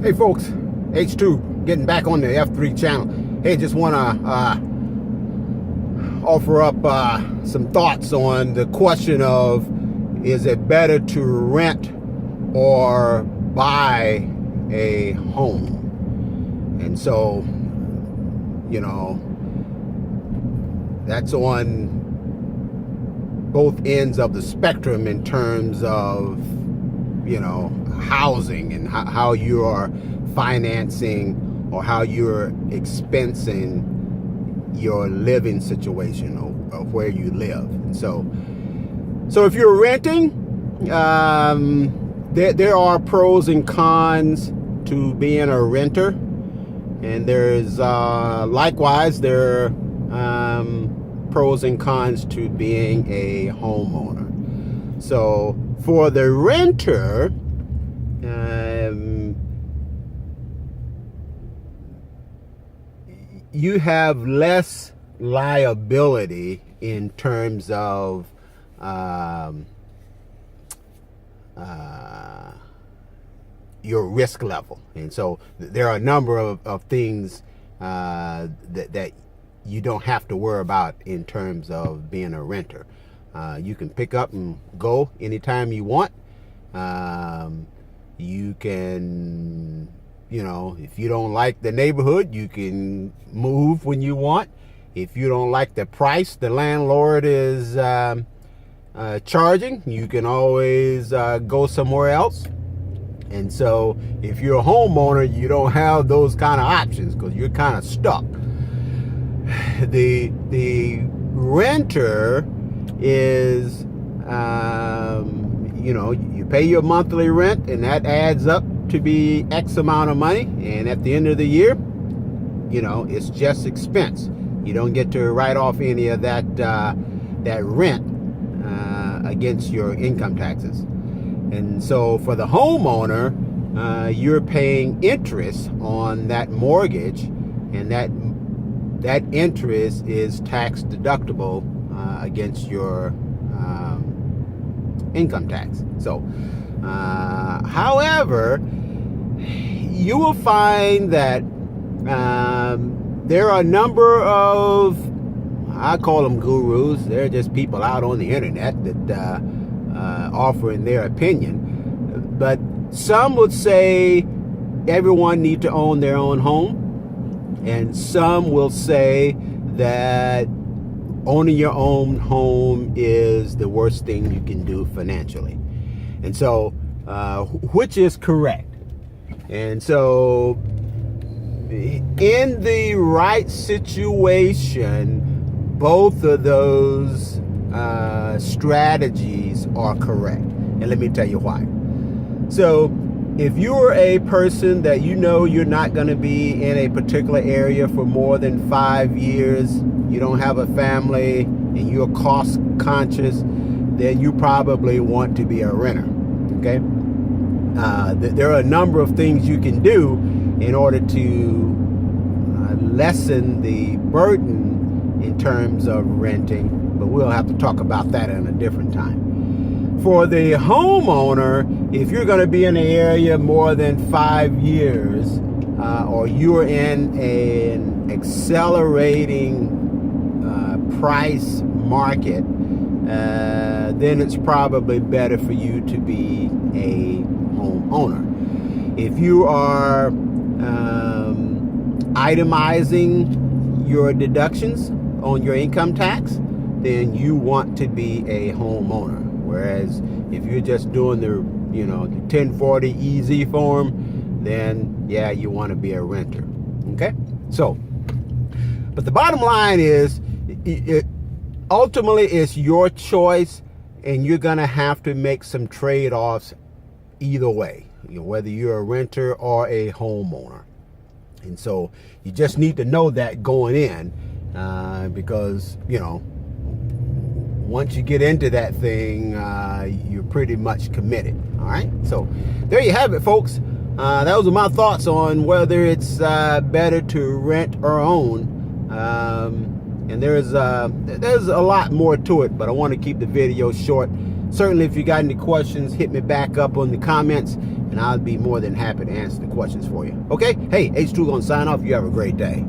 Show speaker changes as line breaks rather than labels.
Hey folks, H2 getting back on the F3 channel. Hey, just want to offer up some thoughts on the question of, is it better to rent or buy a home? And so, you know, that's on both ends of the spectrum in terms of, you know, housing and how you are financing or how you're expensing your living situation or where you live. And so if you're renting, there are pros and cons to being a renter, and there's likewise there are pros and cons to being a homeowner. So for the renter, you have less liability in terms of your risk level. And so there are a number of things that you don't have to worry about in terms of being a renter. You can pick up and go anytime you want. You can, you know, if you don't like the neighborhood, you can move when you want. If you don't like the price the landlord is charging, you can always go somewhere else. And so if you're a homeowner, you don't have those kind of options because you're kind of stuck. The renter is, you know, you pay your monthly rent, and that adds up to be X amount of money. And at the end of the year, you know, it's just expense. You don't get to write off any of that rent against your income taxes. And so for the homeowner, you're paying interest on that mortgage, and that interest is tax deductible against your income tax. So, however, you will find that there are a number of, I call them gurus. They're just people out on the internet that offering their opinion. But some would say everyone needs to own their own home, and some will say that owning your own home is the worst thing you can do financially. And so, which is correct? And so, in the right situation, both of those strategies are correct. And let me tell you why. So, if you're a person that you know you're not going to be in a particular area for more than 5 years, you don't have a family, and you're cost conscious, then you probably want to be a renter. Okay? There are a number of things you can do in order to lessen the burden in terms of renting, but we'll have to talk about that in a different time. For the homeowner, if you're going to be in an area more than 5 years, or you're in an accelerating price market, then it's probably better for you to be a homeowner. If you are itemizing your deductions on your income tax, then you want to be a homeowner. Whereas if you're just doing the, you know, the 1040 easy form, then yeah, you want to be a renter. Okay? So, but the bottom line is, ultimately it's your choice, and you're going to have to make some trade-offs either way, you know, whether you're a renter or a homeowner. And so you just need to know that going in, because, you know, once you get into that thing, you're pretty much committed. All right. So there you have it, folks. Those are my thoughts on whether it's better to rent or own. And there's a lot more to it, but I want to keep the video short. Certainly, if you got any questions, hit me back up on the comments, and and I'll be more than happy to answer the questions for you. Okay? Hey, H2 gonna sign off. You have a great day.